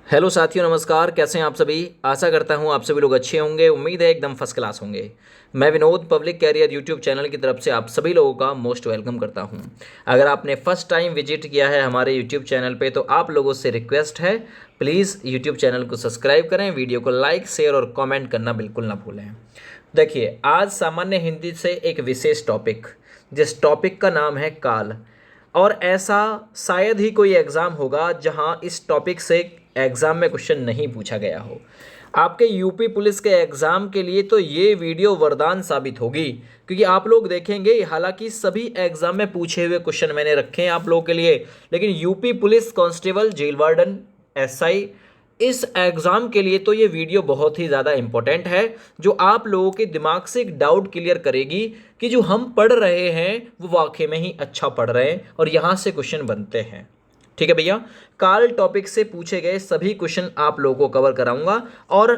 Hello साथियों, नमस्कार। कैसे हैं आप सभी। आशा करता हूं आप सभी लोग अच्छे होंगे। उम्मीद है एकदम फर्स्ट क्लास होंगे। मैं Vinod public career YouTube channel की तरफ से आप सभी लोगों का मोस्ट वेलकम करता हूं। अगर आपने फर्स्ट टाइम विजिट किया है हमारे यूट्यूब चैनल पे तो आप लोगों से रिक्वेस्ट है, प्लीज़ यूट्यूब चैनल को सब्सक्राइब करें, वीडियो को लाइक शेयर और कॉमेंट करना बिल्कुल ना भूलें। देखिए, आज सामान्य हिंदी से एक विशेष टॉपिक, जिस टॉपिक का नाम है काल। और ऐसा शायद ही कोई एग्ज़ाम होगा जहां इस टॉपिक से एग्ज़ाम में क्वेश्चन नहीं पूछा गया हो। आपके यूपी पुलिस के एग्ज़ाम के लिए तो ये वीडियो वरदान साबित होगी, क्योंकि आप लोग देखेंगे, हालांकि सभी एग्ज़ाम में पूछे हुए क्वेश्चन मैंने रखे हैं आप लोगों के लिए, लेकिन UP police constable, jail warden, SI, इस एग्ज़ाम के लिए तो ये वीडियो बहुत ही ज़्यादा इम्पोर्टेंट है, जो आप लोगों के दिमाग से एक डाउट क्लियर करेगी कि जो हम पढ़ रहे हैं वो वाकई में ही अच्छा पढ़ रहे हैं और यहाँ से क्वेश्चन बनते हैं। ठीक है भैया, काल टॉपिक से पूछे गए सभी क्वेश्चन आप लोगों को कवर कराऊंगा और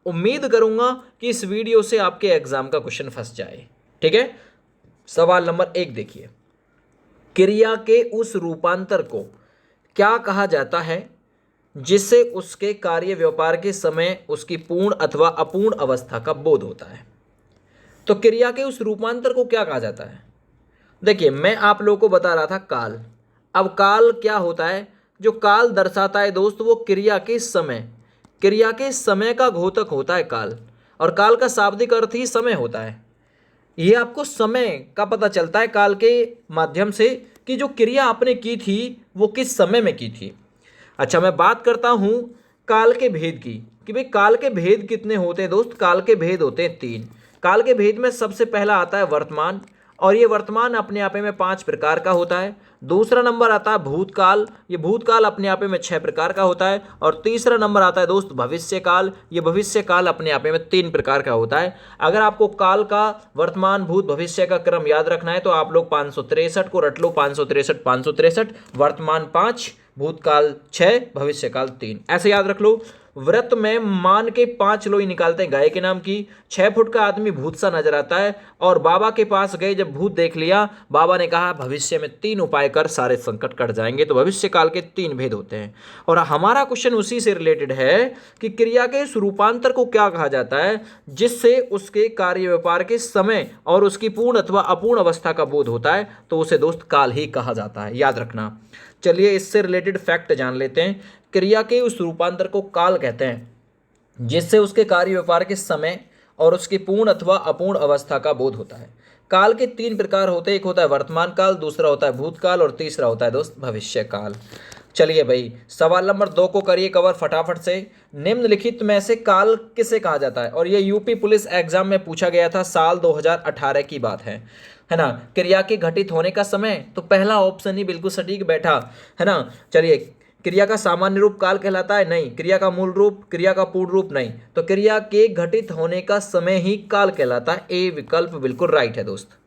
उम्मीद करूंगा कि इस वीडियो से आपके एग्जाम का क्वेश्चन फंस जाए। ठीक है, सवाल नंबर 1 देखिए। क्रिया के उस रूपांतर को क्या कहा जाता है जिससे उसके कार्य व्यापार के समय उसकी पूर्ण अथवा अपूर्ण अवस्था का बोध होता है। तो क्रिया के उस रूपांतर को क्या कहा जाता है। देखिए, मैं आप लोगों को बता रहा था काल। अब काल क्या होता है। जो काल दर्शाता है दोस्त, वो क्रिया के समय का घोतक होता है काल। और काल का शाब्दिक अर्थ ही समय होता है। ये आपको समय का पता चलता है काल के माध्यम से कि जो क्रिया आपने की थी वो किस समय में की थी। अच्छा, मैं बात करता हूँ काल के भेद की, कि भाई काल के भेद कितने होते हैं दोस्त। काल के भेद होते हैं 3। काल के भेद में सबसे पहला आता है वर्तमान, और ये वर्तमान अपने आप में 5 प्रकार का होता है। दूसरा नंबर आता है भूतकाल, ये भूतकाल अपने आप में 6 प्रकार का होता है। और तीसरा नंबर आता है दोस्त भविष्यकाल, ये भविष्यकाल अपने आप में 3 प्रकार का होता है। अगर आपको काल का वर्तमान भूत भविष्य का क्रम याद रखना है तो आप लोग 563 को रट लो। 563 563, वर्तमान 5, भूतकाल 6, भविष्यकाल 3, ऐसे याद रख लो। व्रत में मान के 5 लोई निकालते हैं गाय के नाम की। 6 फुट का आदमी भूत सा नजर आता है और बाबा के पास गए, जब भूत देख लिया, बाबा ने कहा भविष्य में 3 उपाय कर सारे संकट कट जाएंगे। तो भविष्य काल के 3 भेद होते हैं। और हमारा क्वेश्चन उसी से रिलेटेड है कि क्रिया के इस रूपांतर को क्या कहा जाता है जिससे उसके कार्य व्यापार के समय और उसकी पूर्ण अथवा अपूर्ण अवस्था का बोध होता है। तो उसे दोस्त काल ही कहा जाता है, याद रखना। चलिए इससे रिलेटेड फैक्ट जान लेते हैं। क्रिया के उस रूपांतर को काल कहते हैं जिससे उसके कार्य व्यापार के समय और उसकी पूर्ण अथवा अपूर्ण अवस्था का बोध होता है। काल के 3 प्रकार होते हैं, एक होता है वर्तमान काल, दूसरा होता है भूतकाल और तीसरा होता है दोस्त भविष्य काल। चलिए भाई, सवाल नंबर 2 को करिए कवर फटाफट से। निम्नलिखित में से काल किसे कहा जाता है। और ये यूपी पुलिस एग्जाम में पूछा गया था, साल 2018 की बात है ना। क्रिया के घटित होने का समय, तो पहला ऑप्शन ही बिल्कुल सटीक बैठा, है ना। चलिए, क्रिया का सामान्य रूप काल कहलाता है, नहीं। क्रिया का मूल रूप, क्रिया का पूर्ण रूप, नहीं। तो क्रिया के घटित होने का समय ही काल कहलाता है। ए विकल्प बिल्कुल राइट है दोस्त।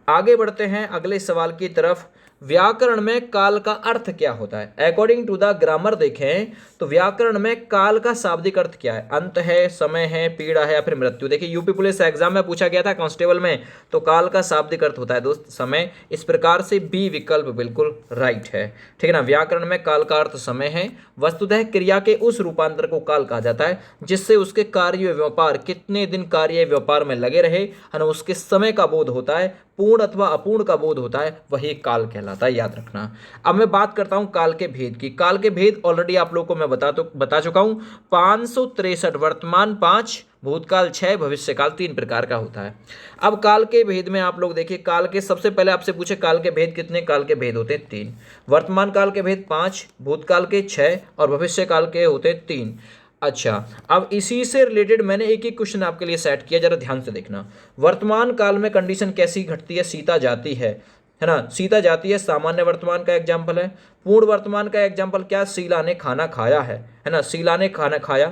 आगे बढ़ते हैं अगले सवाल की तरफ। व्याकरण में काल का अर्थ क्या होता है। अकॉर्डिंग टू द ग्रामर देखें तो व्याकरण में काल का शाब्दिक अर्थ क्या है। अंत है, समय है, पीड़ा है या फिर मृत्यु। देखिए, यूपी पुलिस एग्जाम में पूछा गया था कांस्टेबल में, तो काल का शाब्दिक अर्थ होता है दोस्त समय। इस प्रकार से बी विकल्प बिल्कुल राइट है। ठीक है ना, व्याकरण में काल का अर्थ समय है। वस्तुतः क्रिया के उस रूपांतर को काल कहा जाता है जिससे उसके कार्य व्यापार, कितने दिन कार्य व्यापार में लगे रहे, है ना, उसके समय का बोध होता है, पूर्ण अथवा अपूर्ण का बोध होता है, वही काल कहलाता है, याद रखना। अब मैं बात करता हूं काल के भेद की। काल के भेद ऑलरेडी आप लोगों को मैं बता चुका हूं। 563, वर्तमान 5, भूतकाल 6, भविष्यकाल 3 प्रकार का होता है। अब काल के भेद में आप लोग देखिए, काल के सबसे पहले आपसे पूछे काल के भेद कितने। काल के भेद होते हैं 3। वर्तमान काल के भेद 5, भूतकाल के 6 और भविष्य काल के होते 3। अच्छा, अब इसी से रिलेटेड मैंने एक एक क्वेश्चन आपके लिए सेट किया, जरा ध्यान से देखना। वर्तमान काल में कंडीशन कैसी घटती है। सीता जाती है ना, सीता जाती है, सामान्य वर्तमान का एग्जाम्पल है। पूर्ण वर्तमान का एग्जाम्पल क्या, शीला ने खाना खाया है ना, शीला ने खाना खाया।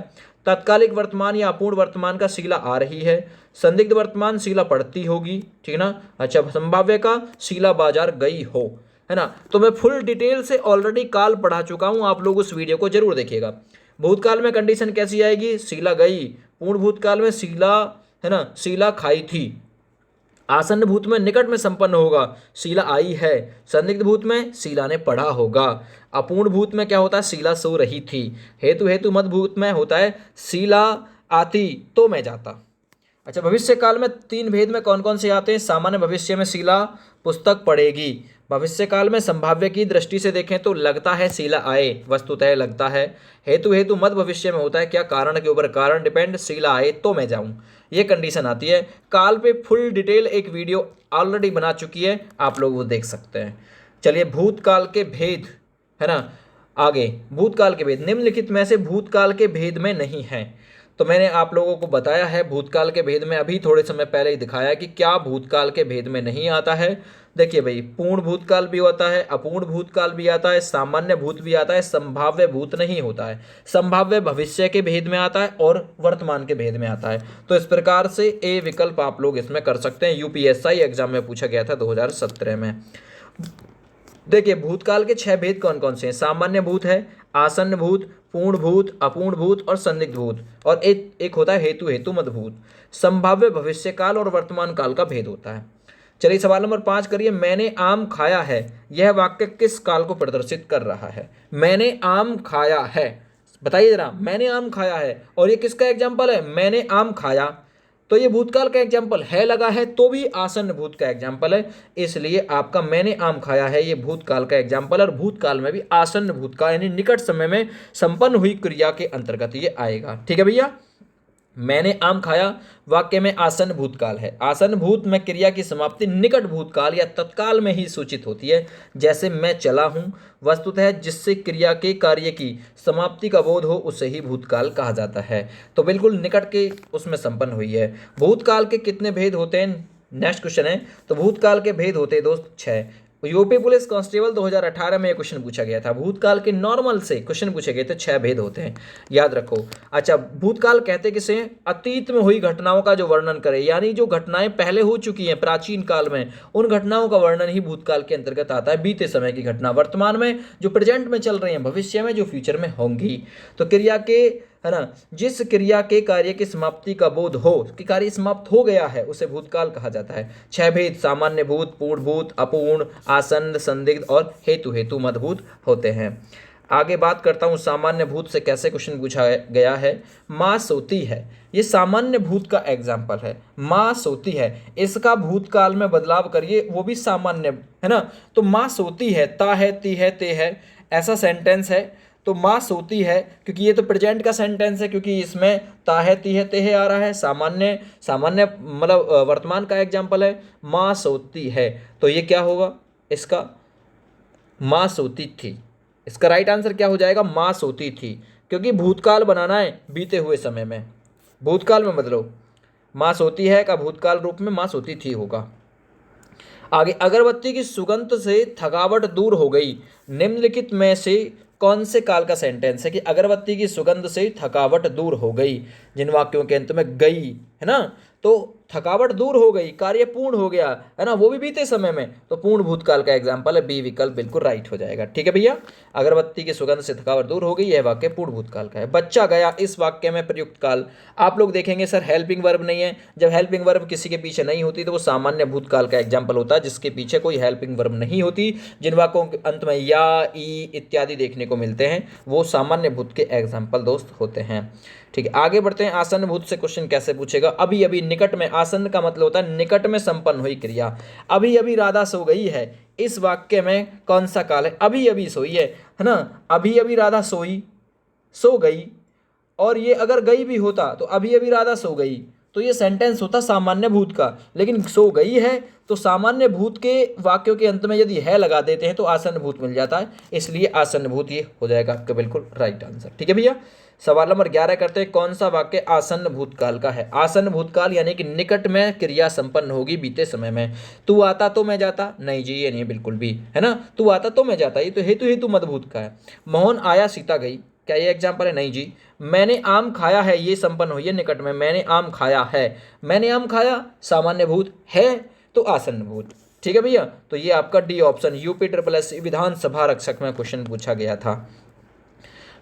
तत्कालिक वर्तमान या अपूर्ण वर्तमान का शीला आ रही है। संदिग्ध वर्तमान शीला पढ़ती होगी, ठीक है ना। अच्छा, संभाव्य का शीला बाजार गई हो, है ना। तो मैं फुल डिटेल से ऑलरेडी काल पढ़ा चुका हूं, आप लोग उस वीडियो को जरूर देखिएगा। भूतकाल में कंडीशन कैसी आएगी, शीला गई। पूर्ण भूतकाल में शीला, है ना, शीला खाई थी। आसन्न भूत में निकट में संपन्न होगा, शीला आई है। संदिग्ध भूत में शीला ने पढ़ा होगा। अपूर्ण भूत में क्या होता है, शीला सो रही थी। हेतु हेतु मत भूत में होता है, शीला आती तो मैं जाता। अच्छा, भविष्य काल में 3 भेद में कौन कौन से आते हैं। सामान्य भविष्य में शीला पुस्तक पढ़ेगी। भविष्य काल में संभाव्य की दृष्टि से देखें तो लगता है शीला आए, वस्तुतः लगता है। हेतु हेतु मत भविष्य में होता है क्या, कारण के ऊपर कारण डिपेंड, शीला आए तो मैं जाऊं, ये कंडीशन आती है। काल पे फुल डिटेल एक वीडियो ऑलरेडी बना चुकी है, आप लोग वो देख सकते हैं। चलिए, भूतकाल के भेद है ना, आगे भूतकाल के भेद, निम्नलिखित में से भूतकाल के भेद में नहीं है। तो मैंने आप लोगों को बताया है भूतकाल के भेद में, अभी थोड़े समय पहले ही दिखाया कि क्या भूतकाल के भेद में नहीं आता है। देखिए भाई, पूर्ण भूतकाल भी होता है, अपूर्ण भूतकाल भी आता है, सामान्य भूत भी आता है, संभाव्य भूत नहीं होता है। संभाव्य भविष्य के भेद में आता है और वर्तमान के भेद में आता है। तो इस प्रकार से ए विकल्प आप लोग इसमें कर सकते हैं। यूपीएसआई एग्जाम में पूछा गया था 2017 में। देखिए, भूतकाल के 6 भेद कौन कौन से हैं। सामान्य भूत है, आसन्न भूत, पूर्ण भूत, अपूर्ण भूत और संदिग्ध भूत, और एक होता है हेतु हेतु मत भूत। संभाव्य भविष्य काल और वर्तमान काल का भेद होता है। चलिए, सवाल नंबर 5 करिए। मैंने आम खाया है, यह वाक्य किस काल को प्रदर्शित कर रहा है। मैंने आम खाया है, बताइए जरा, मैंने आम खाया है, और ये किसका एग्जाम्पल है, मैंने आम खाया। तो ये भूतकाल का एग्जाम्पल है लगा है, तो भी आसन्न भूत का एग्जाम्पल है। इसलिए आपका मैंने आम खाया है ये भूतकाल का एग्जाम्पल, और भूतकाल में भी आसन्न भूत का यानी निकट समय में संपन्न हुई क्रिया के अंतर्गत ये आएगा। ठीक है भैया, मैंने आम खाया वाक्य में आसन्न भूतकाल है। आसन्न भूत में क्रिया की समाप्ति निकट भूतकाल या तत्काल में ही सूचित होती है। जैसे मैं चला हूं, वस्तुतः जिससे क्रिया के कार्य की समाप्ति का बोध हो उसे ही भूतकाल कहा जाता है। तो बिल्कुल निकट के उसमें संपन्न हुई है। भूतकाल के कितने भेद होते हैं, नेक्स्ट क्वेश्चन है। तो भूतकाल के भेद होते हैं दोस्त 6। यूपी पुलिस कांस्टेबल 2018 में यह क्वेश्चन पूछा गया था। भूतकाल के नॉर्मल से क्वेश्चन पूछे गए थे, 6 भेद होते हैं, याद रखो। अच्छा, भूतकाल कहते किसे, अतीत में हुई घटनाओं का जो वर्णन करे, यानी जो घटनाएं पहले हो चुकी हैं प्राचीन काल में, उन घटनाओं का वर्णन ही भूतकाल के अंतर्गत आता है। बीते समय की घटना, वर्तमान में जो प्रेजेंट में चल रही है, भविष्य में जो फ्यूचर में होंगी। तो क्रिया के है ना, जिस क्रिया के कार्य की समाप्ति का बोध हो कि कार्य समाप्त हो गया है उसे भूतकाल कहा जाता है। 6 भेद सामान्य भूत, पूर्ण भूत, अपूर्ण, आसन्न, संदिग्ध और हेतु हेतु मत भूत होते हैं। आगे बात करता हूं सामान्य भूत से कैसे क्वेश्चन पूछा गया है। माँ सोती है, ये सामान्य भूत का एग्जाम्पल है। माँ सोती है, इसका भूतकाल में बदलाव करिए, वो भी सामान्य है ना। तो माँ सोती है, ता है, ती है, ते है, ऐसा सेंटेंस है। तो माँ सोती है, क्योंकि ये तो प्रेजेंट का सेंटेंस है, क्योंकि इसमें ता है, ती है, ते है आ रहा है। सामान्य सामान्य मतलब वर्तमान का एग्जाम्पल है। माँ सोती है, तो ये क्या होगा इसका, माँ सोती थी। इसका राइट आंसर क्या हो जाएगा, माँ सोती थी, क्योंकि भूतकाल बनाना है बीते हुए समय में, भूतकाल में बदलो। माँ सोती है का भूतकाल रूप में माँ सोती थी होगा। आगे, अगरबत्ती की सुगंध से थकावट दूर हो गई, निम्नलिखित में से कौन से काल का सेंटेंस है कि अगरबत्ती की सुगंध से थकावट दूर हो गई। जिन वाक्यों के अंत में गई है ना, तो थकावट दूर हो गई, कार्य पूर्ण हो गया है ना, वो भी बीते समय में, तो पूर्ण भूतकाल का एग्जाम्पल है। बी विकल्प बिल्कुल राइट हो जाएगा। ठीक है भैया, अगरबत्ती की सुगंध से थकावट दूर हो गई, यह वाक्य पूर्ण भूतकाल का है। बच्चा गया, इस वाक्य में प्रयुक्त काल आप लोग देखेंगे सर हेल्पिंग वर्ब नहीं है। जब हेल्पिंग वर्ब किसी के पीछे नहीं होती तो वो सामान्य भूतकाल का एग्जाम्पल होता है, जिसके पीछे कोई हेल्पिंग वर्ब नहीं होती। जिन वाक्यों के अंत में या, ई इत्यादि देखने को मिलते हैं वो सामान्य भूत के एग्जाम्पल दोस्त होते हैं। ठीक है, आगे बढ़ते हैं। आसन्न भूत से क्वेश्चन कैसे पूछेगा। अभी अभी, निकट में, आसन्न का मतलब होता है निकट में संपन्न हुई क्रिया। अभी अभी राधा सो गई है, इस वाक्य में कौन सा काल है, अभी अभी सोई है ना। अभी अभी राधा सोई, सो गई, और ये अगर गई भी होता तो अभी अभी राधा सो गई, तो ये सेंटेंस होता सामान्य भूत का। लेकिन सो गई है तो सामान्य भूत के वाक्यों के अंत में यदि है लगा देते हैं तो आसन्न भूत मिल जाता है, इसलिए आसन्न भूत ये हो जाएगा आपका बिल्कुल राइट आंसर। ठीक है भैया, सवाल नंबर 11 करते हैं। कौन सा वाक्य आसन्न भूतकाल का है। आसन्न भूतकाल यानी कि निकट में क्रिया संपन्न होगी बीते समय में। तू आता तो मैं जाता, नहीं जी ये नहीं बिल्कुल भी, है ना। तू आता तो मैं जाता, ये तो हेतु हेतु मत भूत का है। मोहन आया, सीता गई, क्या ये एग्जाम्पल है, नहीं जी। मैंने आम खाया है, ये संपन्न हुई है निकट में, मैंने आम खाया है। मैंने आम खाया सामान्य भूत है, तो आसन्न भूत। ठीक है भैया, तो ये आपका डी ऑप्शन यूपी विधानसभा आरक्षक में क्वेश्चन पूछा गया था।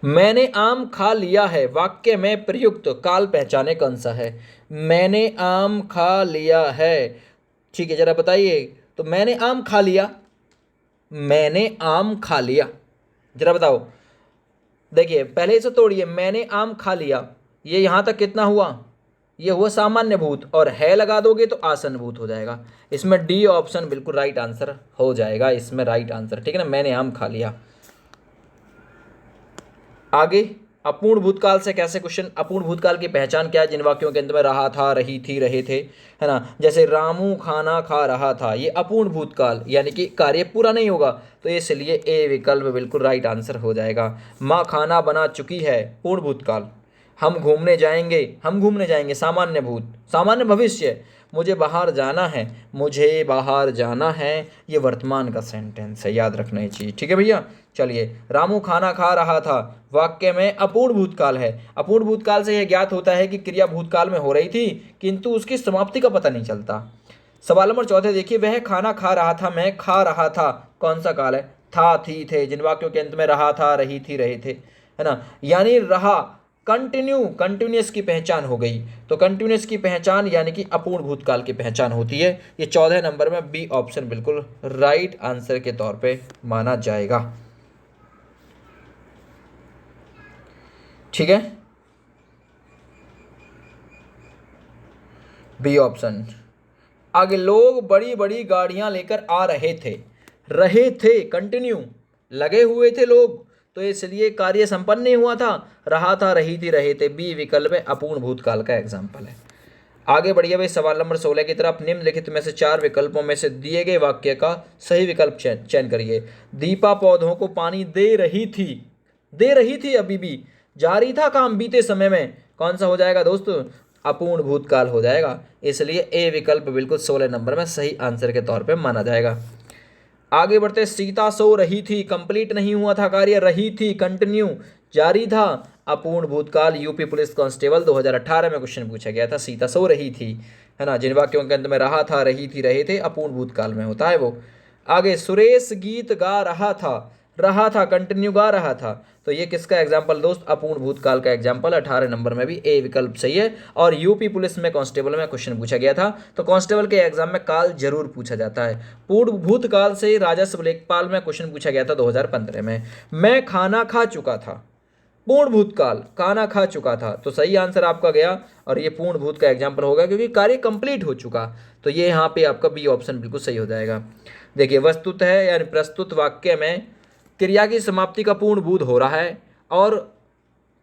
मैंने आम खा लिया है वाक्य में प्रयुक्त काल पहचाने कौन सा है। मैंने आम खा लिया है, ठीक है, जरा बताइए। तो मैंने आम खा लिया, मैंने आम खा लिया, जरा बताओ। देखिए पहले इसे तोड़िए, मैंने आम खा लिया, ये यहां तक कितना हुआ, ये हुआ सामान्य भूत, और है लगा दोगे तो आसन भूत हो जाएगा। इसमें डी ऑप्शन बिल्कुल राइट आंसर हो जाएगा, इसमें राइट आंसर, ठीक है ना, मैंने आम खा लिया। आगे अपूर्ण भूतकाल से कैसे क्वेश्चन, अपूर्ण भूतकाल की पहचान क्या है, जिन वाक्यों के अंत में रहा था, रही थी, रहे थे, है ना, जैसे रामू खाना खा रहा था, ये अपूर्ण भूतकाल यानी कि कार्य पूरा नहीं होगा, तो इसलिए ए विकल्प बिल्कुल राइट आंसर हो जाएगा। माँ खाना बना चुकी है, पूर्ण भूतकाल। हम घूमने जाएंगे, हम घूमने जाएंगे सामान्य भूत, सामान्य भविष्य। मुझे बाहर जाना है, मुझे बाहर जाना है, ये वर्तमान का सेंटेंस है, याद रखना ये चीज़, ठीक है भैया। चलिए, रामू खाना खा रहा था, वाक्य में अपूर्ण भूतकाल है। अपूर्ण भूतकाल से यह ज्ञात होता है कि क्रिया भूतकाल में हो रही थी किंतु उसकी समाप्ति का पता नहीं चलता। सवाल नंबर 14 देखिए, वह खाना खा रहा था, मैं खा रहा था, कौन सा काल है, था, थी, थे, जिन वाक्यों के अंत में रहा था, रही थी, रहे थे, है ना, यानी रहा, कंटिन्यू, कंटिन्यूस की पहचान हो गई। तो कंटिन्यूस की पहचान यानी कि अपूर्ण भूतकाल की पहचान होती है। ये 14 नंबर में बी ऑप्शन बिल्कुल राइट आंसर के तौर पे माना जाएगा, ठीक है, बी ऑप्शन। आगे, लोग बड़ी बड़ी गाड़ियां लेकर आ रहे थे, कंटिन्यू, लगे हुए थे लोग, तो इसलिए कार्य संपन्न नहीं हुआ था, रहा था, रही थी, रहे थे, बी विकल्प है, अपूर्ण भूतकाल का एग्जाम्पल है। आगे बढ़िए भाई, सवाल नंबर 16 की तरफ। निम्नलिखित में से 4 विकल्पों में से दिए गए वाक्य का सही विकल्प चयन करिए। दीपा पौधों को पानी दे रही थी, अभी भी जारी था काम बीते समय में, कौन सा हो जाएगा दोस्तों, अपूर्ण भूतकाल हो जाएगा, इसलिए ए विकल्प बिल्कुल 16 नंबर में सही आंसर के तौर पे माना जाएगा। आगे बढ़ते, सीता सो रही थी, कंप्लीट नहीं हुआ था कार्य, रही थी, कंटिन्यू, जारी था, अपूर्ण भूतकाल। यूपी पुलिस कांस्टेबल 2018 में क्वेश्चन पूछा गया था, सीता सो रही थी, है ना, जिन वाक्यों के अंत में रहा था, रही थी, रहे थे, अपूर्ण भूतकाल में होता है वो। आगे, सुरेश गीत गा रहा था, कंटिन्यू गा रहा था, तो ये किसका एग्जाम्पल दोस्त, अपूर्ण भूतकाल का एग्जाम्पल। 18 नंबर में भी ए विकल्प सही है। और यूपी पुलिस में कांस्टेबल में क्वेश्चन पूछा गया था, तो कांस्टेबल के एग्जाम में काल जरूर पूछा जाता है। पूर्ण भूतकाल से राजस्व लेखपाल में क्वेश्चन पूछा गया था 2015 में। मैं खाना खा चुका था, पूर्ण भूतकाल, खाना खा चुका था, तो सही आंसर आपका गया, और ये पूर्ण भूत का एग्जाम्पल होगा क्योंकि कार्य कंप्लीट हो चुका, तो ये यहाँ पे आपका बी ऑप्शन बिल्कुल सही हो जाएगा। देखिए, वस्तुत है यानी प्रस्तुत वाक्य में क्रिया की समाप्ति का पूर्ण बोध हो रहा है और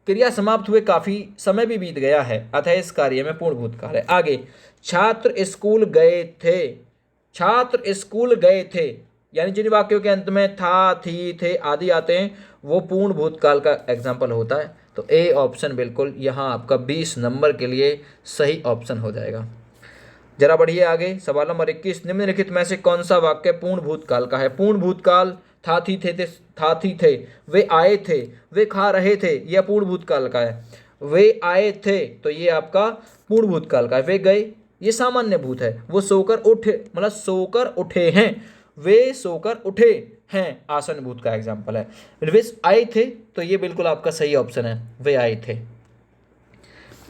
क्रिया समाप्त हुए काफ़ी समय भी बीत गया है, अतः इस कार्य में पूर्ण भूतकाल है। आगे, छात्र स्कूल गए थे, छात्र स्कूल गए थे, यानी जिन वाक्यों के अंत में था, थी, थे आदि आते हैं वो पूर्ण भूतकाल का एग्जाम्पल होता है, तो ए ऑप्शन बिल्कुल यहाँ आपका 20 नंबर के लिए सही ऑप्शन हो जाएगा। जरा बढ़िए आगे, सवाल नंबर 21, निम्नलिखित में से कौन सा वाक्य पूर्ण भूतकाल का है। पूर्ण भूतकाल, था थी थे, वे आए थे, वे खा रहे थे, यह पूर्ण भूतकाल का है। वे आए थे तो ये आपका पूर्ण भूतकाल का है। वे गए, ये सामान्य भूत है। वो सोकर उठे, मतलब सोकर उठे हैं, वे सोकर उठे हैं, आसन भूत का एग्जाम्पल है। वे आए थे तो ये बिल्कुल आपका सही ऑप्शन है, वे आए थे।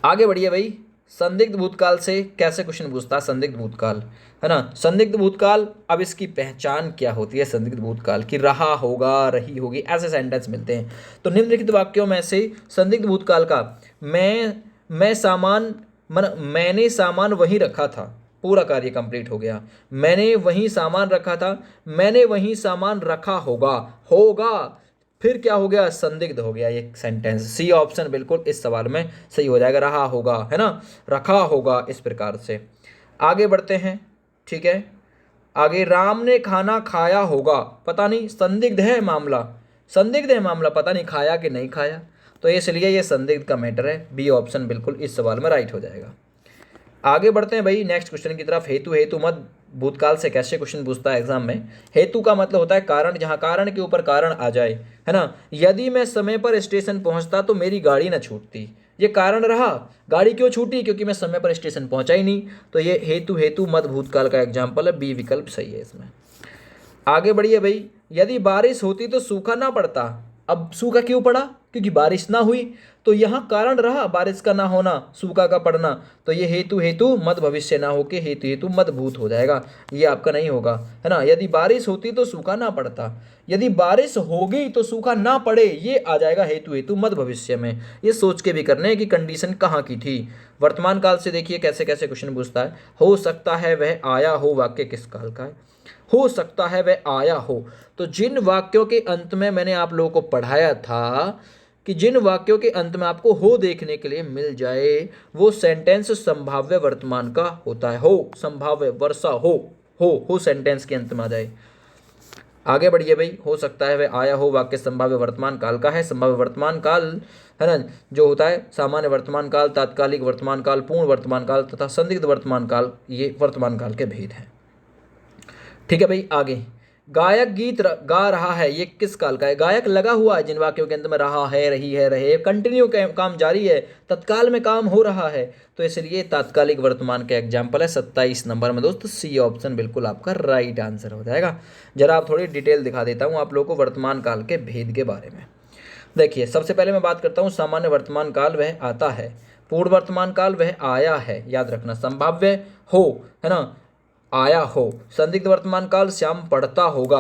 आगे बढ़िए भाई, संदिग्ध भूतकाल से कैसे क्वेश्चन पूछता है, संदिग्ध भूतकाल, है ना, संदिग्ध भूतकाल, अब इसकी पहचान क्या होती है संदिग्ध भूतकाल की, रहा होगा, रही होगी, ऐसे सेंटेंस मिलते हैं। तो निम्नलिखित वाक्यों में से संदिग्ध भूतकाल का मैंने सामान वहीं रखा था, पूरा कार्य कंप्लीट हो गया। मैंने वहीं सामान रखा था, मैंने वहीं सामान रखा होगा, फिर क्या हो गया, संदिग्ध हो गया ये सेंटेंस। सी ऑप्शन बिल्कुल इस सवाल में सही हो जाएगा, रहा होगा, है ना, रखा होगा, इस प्रकार से। आगे बढ़ते हैं, ठीक है। आगे, राम ने खाना खाया होगा, पता नहीं, संदिग्ध है मामला, संदिग्ध है मामला, पता नहीं खाया कि नहीं खाया, तो इसलिए ये संदिग्ध का मैटर है। बी ऑप्शन बिल्कुल इस सवाल में राइट हो जाएगा। आगे बढ़ते हैं भाई नेक्स्ट क्वेश्चन की तरफ। हेतु मत भूतकाल से कैसे क्वेश्चन पूछता है एग्जाम में। हेतु का मतलब होता है कारण, जहां कारण के ऊपर कारण आ जाए, है ना। यदि मैं समय पर स्टेशन पहुंचता तो मेरी गाड़ी न छूटती, ये कारण रहा। गाड़ी क्यों छूटी, क्योंकि मैं समय पर स्टेशन पहुंचा ही नहीं, तो ये हेतु मत भूतकाल का एग्जाम्पल है, बी विकल्प सही है इसमें। आगे बढ़िए भाई, यदि बारिश होती तो सूखा ना पड़ता, अब सूखा क्यों पड़ा? क्योंकि बारिश ना हुई। तो यहाँ कारण रहा बारिश का ना होना, सूखा का पड़ना। तो ये हेतु हेतु मत भविष्य ना होके हेतु हेतु मत भूत हो जाएगा, ये आपका नहीं होगा, है ना। यदि बारिश होती तो सूखा ना पड़ता, यदि बारिश होगी तो सूखा ना पड़े, ये आ जाएगा हेतु हेतु मत भविष्य में। ये सोच के भी करने की कंडीशन कहाँ की थी। वर्तमान काल से देखिए कैसे कैसे क्वेश्चन पूछता है। हो सकता है वह आया हो, वाक्य किस काल का है? हो सकता है वह आया हो। तो जिन वाक्यों के अंत में मैंने आप लोगों को पढ़ाया था कि जिन वाक्यों के अंत में आपको हो देखने के लिए मिल जाए, वो सेंटेंस संभाव्य वर्तमान का होता है। हो संभाव्य, वर्षा हो सेंटेंस के अंत में आ जाए। आगे बढ़िए भाई। हो सकता है वह आया हो, वाक्य संभाव्य वर्तमान काल का है। संभाव्य वर्तमान काल, है ना, जो होता है सामान्य वर्तमान काल, तात्कालिक वर्तमान काल, पूर्ण वर्तमान काल तथा संदिग्ध वर्तमान काल, ये वर्तमान काल के भेद हैं। ठीक है भाई। आगे, गायक गीत गा रहा है, ये किस काल का है? गायक लगा हुआ है जिन वाक्यों के अंत में रहा है, रही है, रहे, कंटिन्यू काम जारी है, तत्काल में काम हो रहा है, तो इसलिए तात्कालिक वर्तमान का एग्जाम्पल है। 27 नंबर में दोस्त सी ऑप्शन बिल्कुल आपका राइट आंसर हो जाएगा। जरा आप थोड़ी डिटेल दिखा देता हूँ आप लोगों को वर्तमान काल के भेद के बारे में। देखिए, सबसे पहले मैं बात करता हूँ सामान्य वर्तमान काल, वह आता है। पूर्ण वर्तमान काल, वह आया है, याद रखना। संभाव्य हो, है ना, आया हो। संदिग्ध वर्तमान काल, श्याम पढ़ता होगा।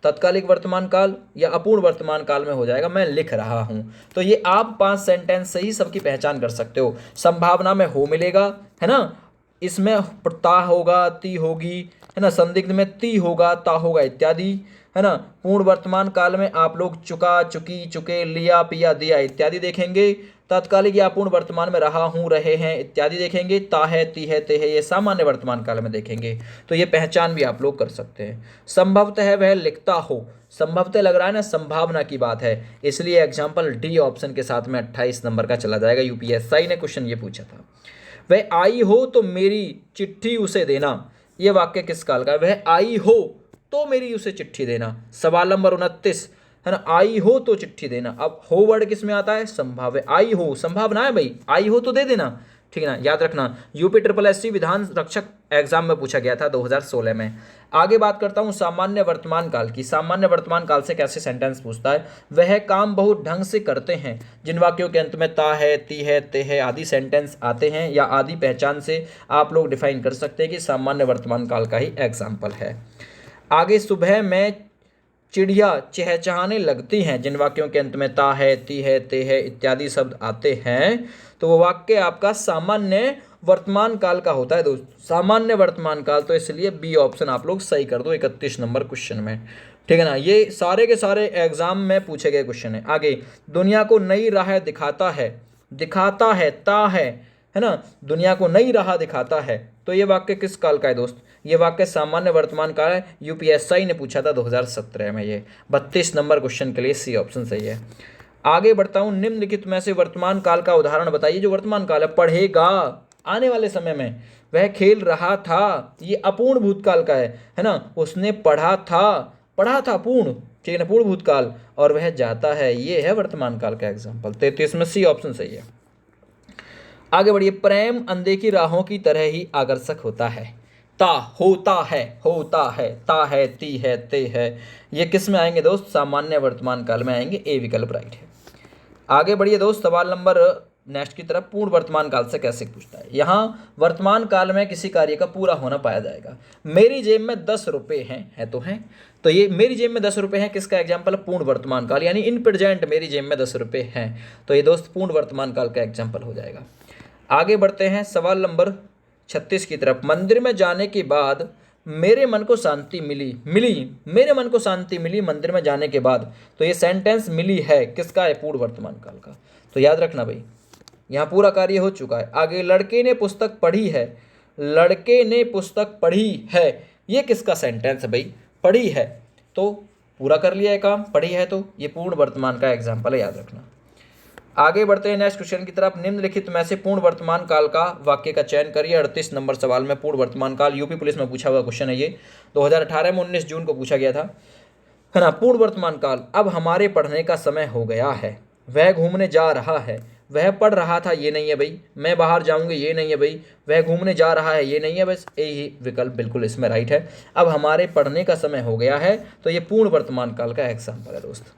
तत्कालिक वर्तमान काल या अपूर्ण वर्तमान काल में हो जाएगा, मैं लिख रहा हूं। तो ये आप 5 सेंटेंस से ही सबकी पहचान कर सकते हो। संभावना में हो मिलेगा, है ना, इसमें ता होगा, ती होगी, है ना, संदिग्ध में ती होगा, ता होगा इत्यादि, है ना। पूर्ण वर्तमान काल में आप लोग चुका, चुकी, चुके, लिया, पिया, दिया इत्यादि देखेंगे। तात्कालिक या पूर्ण वर्तमान में रहा हूँ, रहे हैं इत्यादि देखेंगे। ता है, ती है, ते है, ये सामान्य वर्तमान काल में देखेंगे। तो ये पहचान भी आप लोग कर सकते हैं। संभवतः वह लिखता हो, संभवतः लग रहा है ना, संभावना की बात है, इसलिए एग्जाम्पल डी ऑप्शन के साथ में 28 नंबर का चला जाएगा। यूपीएसआई ने क्वेश्चन ये पूछा था। वह आई हो तो मेरी चिट्ठी उसे देना, ये वाक्य किस काल का है? वह आई हो तो मेरी उसे चिट्ठी देना। सवाल नंबर 29, है ना, आई हो तो चिट्ठी देना। अब हो वर्ड किस में आता है? संभाव्य। आई हो संभावना है भाई, आई हो तो दे देना, ठीक है ना, याद रखना। यूपी SSC विधान रक्षक एग्जाम में पूछा गया था 2016 में। आगे बात करता हूं सामान्य वर्तमान काल की। सामान्य वर्तमान काल से कैसे सेंटेंस पूछता है? वह काम बहुत ढंग से करते हैं, जिन वाक्यों के अंत में ता है, ती है, ते है आदि सेंटेंस आते हैं या आदि पहचान से आप लोग डिफाइन कर सकते हैं कि सामान्य वर्तमान काल का ही एग्जाम्पल है। आगे, सुबह में चिड़िया चहचहाने लगती हैं, जिन वाक्यों के अंत में ता है, ती है, ते है इत्यादि शब्द आते हैं, तो वो वाक्य आपका सामान्य वर्तमान काल का होता है दोस्त। सामान्य वर्तमान काल, तो इसलिए बी ऑप्शन आप लोग सही कर दो 31 नंबर क्वेश्चन में, ठीक है ना। ये सारे के सारे एग्जाम में पूछे गए क्वेश्चन है। आगे, दुनिया को नई राह दिखाता है, दिखाता है, ता है ना, दुनिया को नई राह दिखाता है, तो ये वाक्य किस काल का है दोस्त? ये वाक्य सामान्य वर्तमान काल है। यूपीएसआई ने पूछा था 2017 में। ये 32 नंबर क्वेश्चन के लिए सी ऑप्शन सही है। आगे बढ़ता हूं, निम्नलिखित में से वर्तमान काल का उदाहरण बताइए। जो वर्तमान काल है, पढ़ेगा आने वाले समय में, वह खेल रहा था, ये अपूर्ण भूतकाल का है ना, उसने पढ़ा था पूर्ण, ठीक है ना, पूर्ण भूतकाल, और वह जाता है, ये है वर्तमान काल का एग्जाम्पल। 33 में सी ऑप्शन सही है। आगे बढ़िए, प्रेम अनदेखी राहों की तरह ही आकर्षक होता है। ता, होता है, ता है, ती है, ते है, ये किस में आएंगे दोस्त? सामान्य वर्तमान काल में आएंगे, ए विकल्प राइट है। आगे बढ़िए दोस्त, सवाल नंबर नेक्स्ट की तरफ। पूर्ण वर्तमान काल से कैसे पूछता है? यहाँ वर्तमान काल में किसी कार्य का पूरा होना पाया जाएगा। मेरी जेब में 10 रुपये हैं, है तो हैं, तो ये मेरी जेब में 10 रुपये हैं किसका एग्जाम्पल है? पूर्ण वर्तमान काल, यानी इन प्रेजेंट मेरी जेब में 10 रुपये हैं, तो ये दोस्त पूर्ण वर्तमान काल का एग्जाम्पल हो जाएगा। आगे बढ़ते हैं सवाल नंबर 36 की तरफ। मंदिर में जाने के बाद मेरे मन को शांति मिली, मेरे मन को शांति मिली मंदिर में जाने के बाद, तो ये सेंटेंस मिली है किसका है? पूर्ण वर्तमान काल का। तो याद रखना भाई, यहाँ पूरा कार्य हो चुका है। आगे, लड़के ने पुस्तक पढ़ी है, लड़के ने पुस्तक पढ़ी है, ये किसका सेंटेंस है भाई? पढ़ी है, तो पूरा कर लिया है काम, पढ़ी है, तो ये पूर्ण वर्तमान का एग्जाम्पल है, याद रखना। आगे बढ़ते हैं नेक्स्ट क्वेश्चन की तरफ। निम्नलिखित में से पूर्ण वर्तमान काल का वाक्य का चयन करिए। 38 नंबर सवाल में पूर्ण वर्तमान काल, यूपी पुलिस में पूछा हुआ क्वेश्चन है ये, 2018 में 19 जून को पूछा गया था, है ना। पूर्ण वर्तमान काल, अब हमारे पढ़ने का समय हो गया है, वह घूमने जा रहा है, वह पढ़ रहा था, ये नहीं है भाई, मैं बाहर जाऊंगी, ये नहीं है भाई, वह घूमने जा रहा है, ये नहीं है, बस यही विकल्प बिल्कुल इसमें राइट है। अब हमारे पढ़ने का समय हो गया है, तो ये पूर्ण वर्तमान काल का एग्जाम्पल है दोस्त।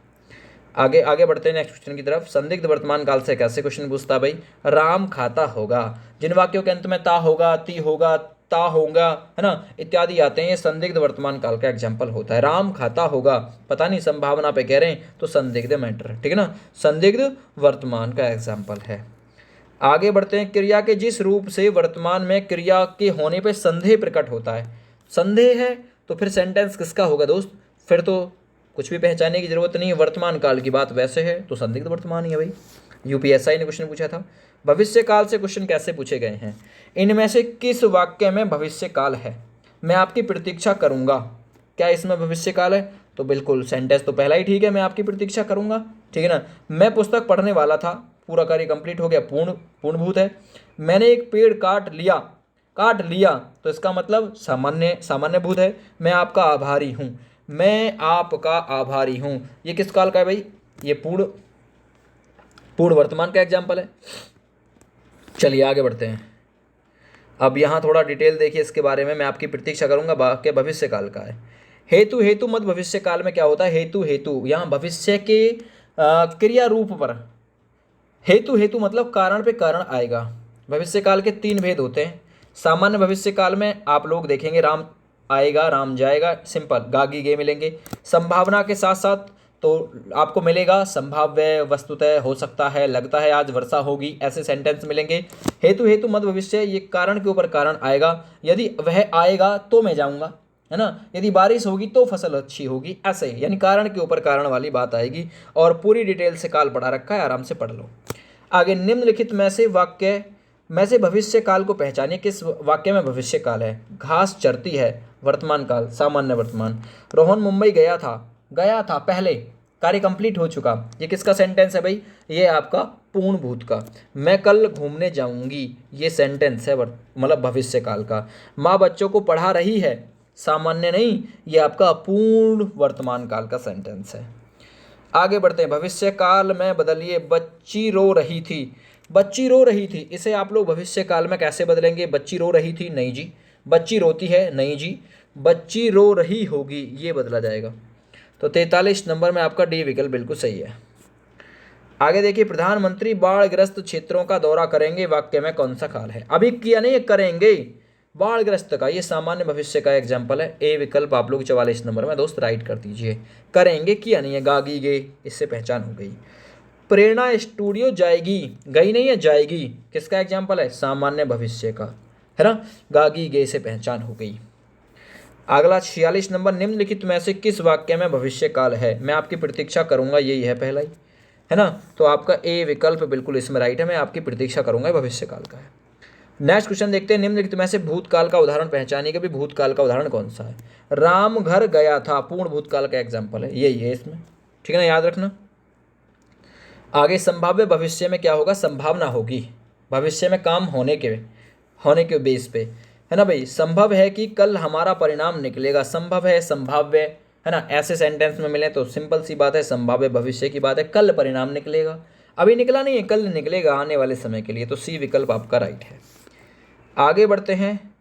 आगे आगे बढ़ते हैं नेक्स्ट क्वेश्चन की तरफ। संदिग्ध वर्तमान काल से कैसे क्वेश्चन पूछता है भाई? राम खाता होगा। जिन वाक्यों के अंत में ता होगा, ती होगा, ता होगा, है ना, इत्यादि आते हैं, ये संदिग्ध वर्तमान काल का एग्जाम्पल होता है। राम खाता होगा, पता नहीं, संभावना पे कह रहे हैं तो संदिग्ध मैटर, ठीक है ना, संदिग्ध वर्तमान का एग्जाम्पल है। आगे बढ़ते हैं। क्रिया के जिस रूप से वर्तमान में क्रिया के होने पे संदेह प्रकट होता है। संदेह है तो फिर सेंटेंस किसका होगा दोस्त? फिर तो कुछ भी पहचानने की जरूरत नहीं है, वर्तमान काल की बात वैसे है तो संदिग्ध वर्तमान ही है भाई। यूपीएसआई ने क्वेश्चन पूछा था। भविष्य काल से क्वेश्चन कैसे पूछे गए हैं? इनमें से किस वाक्य में भविष्य काल है? मैं आपकी प्रतीक्षा करूंगा, क्या इसमें भविष्य काल है? तो बिल्कुल, सेंटेंस तो पहला ही ठीक है, मैं आपकी प्रतीक्षा करूंगा, ठीक है ना। मैं पुस्तक पढ़ने वाला था, पूरा कार्य कंप्लीट हो गया, पूर्णभूत है। मैंने एक पेड़ काट लिया तो इसका मतलब सामान्य भूत है। मैं आपका आभारी हूँ, मैं आपका आभारी हूँ, ये किस काल का है भाई? ये पूर्ण वर्तमान का एग्जाम्पल है। चलिए आगे बढ़ते हैं। अब यहाँ थोड़ा डिटेल देखिए इसके बारे में। मैं आपकी प्रतीक्षा करूंगा वाक्य भविष्य काल का है। हेतु मत भविष्य काल में क्या होता है? हेतु यहाँ भविष्य के क्रिया रूप पर। हेतु मतलब कारण पे कारण आएगा। भविष्य काल के 3 भेद होते हैं। सामान्य भविष्य काल में आप लोग देखेंगे राम आएगा, राम जाएगा, सिंपल, गागी गे मिलेंगे। संभावना के साथ साथ तो आपको मिलेगा संभाव्य, वस्तुतः, हो सकता है, लगता है आज वर्षा होगी, ऐसे सेंटेंस मिलेंगे। हेतु मत भविष्य, ये कारण के ऊपर कारण आएगा। यदि वह आएगा तो मैं जाऊंगा, है ना, यदि बारिश होगी तो फसल अच्छी होगी, ऐसे, यानी कारण के ऊपर कारण वाली बात आएगी। और पूरी डिटेल से काल पढ़ा रखा है, आराम से पढ़ लो। आगे, निम्नलिखित में से भविष्य काल को पहचानिए। किस वाक्य में भविष्य काल है? घास चरती है, वर्तमान काल, सामान्य वर्तमान। रोहन मुंबई गया था पहले, कार्य कंप्लीट हो चुका, ये किसका सेंटेंस है भाई? ये आपका पूर्ण भूत का। मैं कल घूमने जाऊंगी, ये सेंटेंस है मतलब भविष्य काल का। माँ बच्चों को पढ़ा रही है, सामान्य नहीं, ये आपका पूर्ण वर्तमान काल का सेंटेंस है। आगे बढ़ते हैं। भविष्य काल में बदलिए, बच्ची रो रही थी, इसे आप लोग भविष्य काल में कैसे बदलेंगे? बच्ची रो रही थी, नहीं जी। बच्ची रोती है, नहीं जी। बच्ची रो रही होगी, ये बदला जाएगा। तो 43 नंबर में आपका डी विकल्प बिल्कुल सही है। आगे देखिए, प्रधानमंत्री बाढ़ग्रस्त क्षेत्रों का दौरा करेंगे, वाक्य में कौन सा काल है? अभी किया नहीं, करेंगे। बाढ़ग्रस्त का, ये सामान्य भविष्य का एग्जाम्पल है। ए विकल्प आप लोग 44 नंबर में दोस्त राइट कर दीजिए। करेंगे किया नहीं है, गागी गे, इससे पहचान हो गई। प्रेरणा स्टूडियो जाएगी, गई नहीं है, जाएगी, किसका एग्जाम्पल है? सामान्य भविष्य का, है ना, गागी गे से पहचान हो गई। अगला 46 नंबर, निम्नलिखित में से किस वाक्य में भविष्य काल है? मैं आपकी प्रतीक्षा करूंगा, यही है पहला ही, है ना। तो आपका ए विकल्प बिल्कुल इसमें राइट है, मैं आपकी प्रतीक्षा करूंगा, भविष्य काल का है। नेक्स्ट क्वेश्चन देखते हैं। निम्नलिखित में से भूतकाल का उदाहरण पहचानिए कि भूतकाल का उदाहरण कौन सा है? राम घर गया था, पूर्ण भूतकाल का एग्जाम्पल है, यही है इसमें, ठीक है ना, याद रखना। आगे, संभाव्य भविष्य में क्या होगा? संभावना होगी, भविष्य में काम होने के बेस पे, है ना भाई। संभव है कि कल हमारा परिणाम निकलेगा, संभव है, संभाव्य, है ना, ऐसे सेंटेंस में मिले तो सिंपल सी बात है, संभाव्य भविष्य की बात है, कल परिणाम निकलेगा, अभी निकला नहीं है, कल निकलेगा, आने वाले समय के लिए, तो सी विकल्प आपका राइट है। आगे बढ़ते हैं।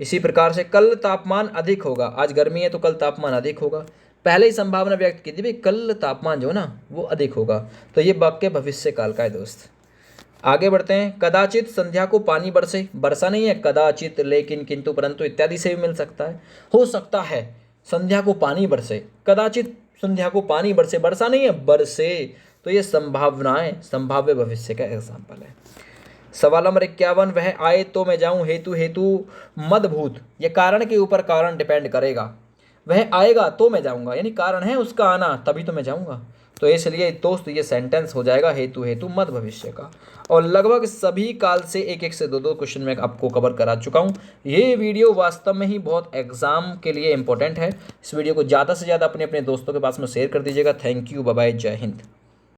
इसी प्रकार से, कल तापमान अधिक होगा, आज गर्मी है तो कल तापमान अधिक होगा, पहले ही संभावना व्यक्त की थी भाई, कल तापमान जो है ना वो अधिक होगा, तो ये वाक्य भविष्य काल का है दोस्त। आगे बढ़ते हैं। कदाचित संध्या को पानी बरसे, बरसा नहीं है, कदाचित, लेकिन, किंतु, परंतु इत्यादि से भी मिल सकता है। हो सकता है संध्या को पानी बरसे, कदाचित संध्या को पानी बरसे, बरसा नहीं है, बरसे, तो ये संभावनाएं, संभाव्य भविष्य का एग्जाम्पल है। सवाल नंबर 51, वह आए तो मैं जाऊं, हेतु मदभूत, ये कारण के ऊपर कारण डिपेंड करेगा। वह आएगा तो मैं जाऊंगा, यानी कारण है उसका आना, तभी तो मैं जाऊंगा, तो इसलिए दोस्त ये सेंटेंस हो जाएगा हेतु मत भविष्य का। और लगभग सभी काल से एक से दो क्वेश्चन मैं आपको कवर करा चुका हूँ। ये वीडियो वास्तव में ही बहुत एग्जाम के लिए इंपॉर्टेंट है। इस वीडियो को ज़्यादा से ज़्यादा अपने दोस्तों के पास में शेयर कर दीजिएगा। थैंक यू, बाय बाय, जय हिंद।